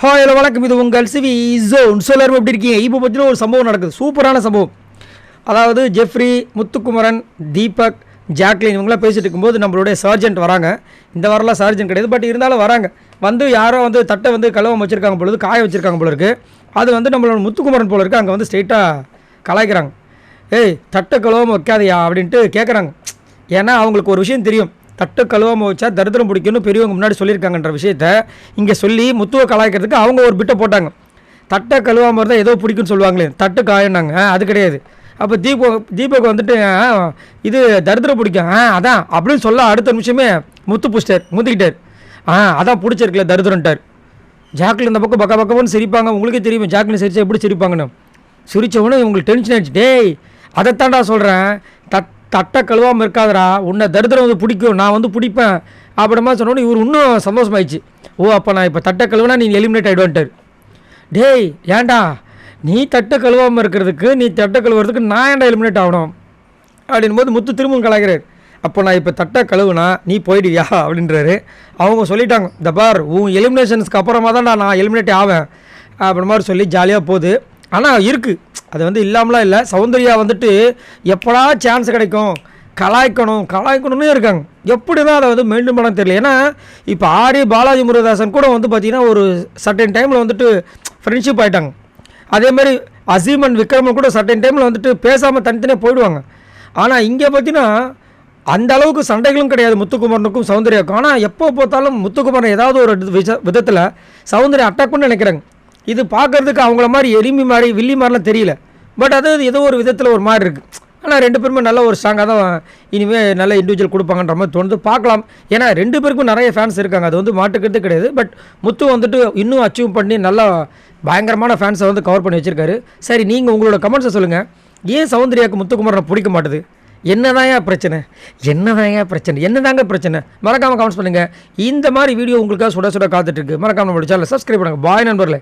Hi hello வணக்கம், இது உங்கள் சிவி ஜோன். எல்லாரும் எப்படி இருக்கீங்க? இப்போ பார்த்தீங்கன்னா ஒரு சம்பவம் நடக்குது, சூப்பரான சம்பவம். அதாவது ஜெஃப்ரி, முத்துக்குமரன், தீபக், ஜாக்லின் இவங்களாம் பேசிட்டு இருக்கும்போது நம்மளுடைய சர்ஜென்ட் வராங்க. இந்த வாரம்லாம் சர்ஜென்ட் கிடையாது, பட் இருந்தாலும் வராங்க. வந்து யாரோ வந்து தட்டை வந்து கலவம் வச்சுருக்காங்க பொழுது, காய வச்சுருக்காங்க போல இருக்குது. அது வந்து நம்மளோட முத்துக்குமரன் போல இருக்குது. அங்கே வந்து ஸ்ட்ரெயிட்டாக கலாய்க்கிறாங்க. ஏய், தட்டை கலவம் வைக்காதையா அப்படின்ட்டு கேட்குறாங்க. ஏன்னா அவங்களுக்கு ஒரு விஷயம் தெரியும், தட்டு கழுவாமல் வச்சா தரித்திரம் பிடிக்கும்னு பெரியவங்க முன்னாடி சொல்லியிருக்காங்கன்ற விஷயத்த இங்கே சொல்லி முத்துவை கலாய்க்கிறதுக்கு அவங்க ஒரு பிட்டை போட்டாங்க. தட்டை கழுவாமல் இருந்தால் ஏதோ பிடிக்குன்னு சொல்லுவாங்களே, தட்டு காயனாங்க. அது கிடையாது. அப்போ தீபக் வந்துட்டு இது தரித்திரம் பிடிக்கும் அதான் அப்படின்னு சொல்ல அடுத்த நிமிஷமே முத்து புஷ்டர் முந்திக்கிட்டார். அதான் பிடிச்சிருக்கல தரித்திரன்ட்டார். ஜாக்லின் இந்த பக்கம் பக்க பக்கம்னு சிரிப்பாங்க. உங்களுக்கே தெரியுமா ஜாக்லின் சிரிச்சா எப்படி சிரிப்பாங்கன்னு. சிரித்தவொன்னே இவங்களுக்கு டென்ஷன் ஆகிடுச்சு. டேய், அதைத்தாண்டா சொல்கிறேன், தட்டை கழுவாமல் இருக்காதரா, உன்னை தரித்திரம் வந்து பிடிக்கும், நான் வந்து பிடிப்பேன் அப்படிமா சொன்னோன்னே இவர் இன்னும் சந்தோஷமாயிடுச்சு. ஓ, அப்போ நான் இப்போ தட்டை கழுவுனா நீ எலிமினேட் ஆகிடுவான்ட்டார். டேய், ஏன்டா நீ தட்டை கழுவாமல் இருக்கிறதுக்கு, நீ தட்டை கழுவுறதுக்கு நான் ஏன்டா எலிமினேட் ஆகணும் அப்படின் போது முத்து திரும்பவும் கலாய்கிறார். அப்போ நான் இப்போ தட்டை கழுவுனா நீ போயிடுவியா அப்படின்றாரு. அவங்க சொல்லிட்டாங்க, இந்த பார் உன் எலிமினேஷன்ஸ்க்கு அப்புறமா தான் நான் எலிமினேட் ஆவேன் அப்படி மாதிரி சொல்லி ஜாலியாக போகுது. ஆனால் இருக்குது, அது வந்து இல்லாமலாம் இல்லை. சௌந்தர்யா வந்துட்டு எப்படா சான்ஸ் கிடைக்கும் கலாய்க்கணும்னு இருக்காங்க. எப்படி தான் அதை வந்து மெயின்டைன் பண்ண தெரியல. ஏன்னா இப்போ ஆரி பாலாஜி முருகதாசன் கூட வந்து பார்த்திங்கன்னா ஒரு சர்டன் டைமில் வந்துட்டு ஃப்ரெண்ட்ஷிப் ஆகிட்டாங்க. அதேமாதிரி அசீமன் விக்ரமன் கூட சர்டன் டைமில் வந்துட்டு பேசாமல் தனித்தனியாக போயிடுவாங்க. ஆனால் இங்கே பார்த்தீங்கன்னா அந்த அளவுக்கு சண்டைகளும் கிடையாது முத்துக்குமரனுக்கும் சௌந்தர்யாவுக்கும். ஆனால் எப்போ பார்த்தாலும் முத்துக்குமரன் ஏதாவது ஒரு விதத்தில் சௌந்தர்யா அட்டாக் பண்ணி நினைக்கிறாங்க. இது பார்க்குறதுக்கு அவங்கள மாதிரி எளிமை மாதிரி வில்லி மாதிரிலாம் தெரியல, பட் அது ஏதோ ஒரு விதத்தில் ஒரு மாதிரி இருக்குது. ஆனால் ரெண்டு பேருமே நல்ல ஒரு ஸ்ட்ராங்காக தான் இனிமேல் நல்ல இண்டிவிஜுவல் கொடுப்பாங்கன்ற மாதிரி தோணுது. பார்க்கலாம். ஏன்னா ரெண்டு பேருக்கும் நிறைய ஃபேன்ஸ் இருக்காங்க, அது வந்து மாட்டுக்கிறது கிடையாது. பட் முத்து வந்துட்டு இன்னும் அச்சீவ் பண்ணி நல்லா பயங்கரமான ஃபேன்ஸை வந்து கவர் பண்ணி வச்சுருக்காரு. சரி, நீங்கள் உங்களோட கமெண்ட்ஸை சொல்லுங்கள். ஏன் சௌந்தர்யாவுக்கு முத்துக்குமரனை பிடிக்க மாட்டுது? என்னதாங்க பிரச்சனை? என்னதாங்க பிரச்சனை? மறக்காமல் கமெண்ட்ஸ் பண்ணுங்கள். இந்த மாதிரி வீடியோ உங்களுக்காக சுட காத்துட்ருக்கு. மறக்காமல் நம்ம சேனலை சப்ஸ்கிரைப் பண்ணுங்கள். பாய் நண்பர்களே.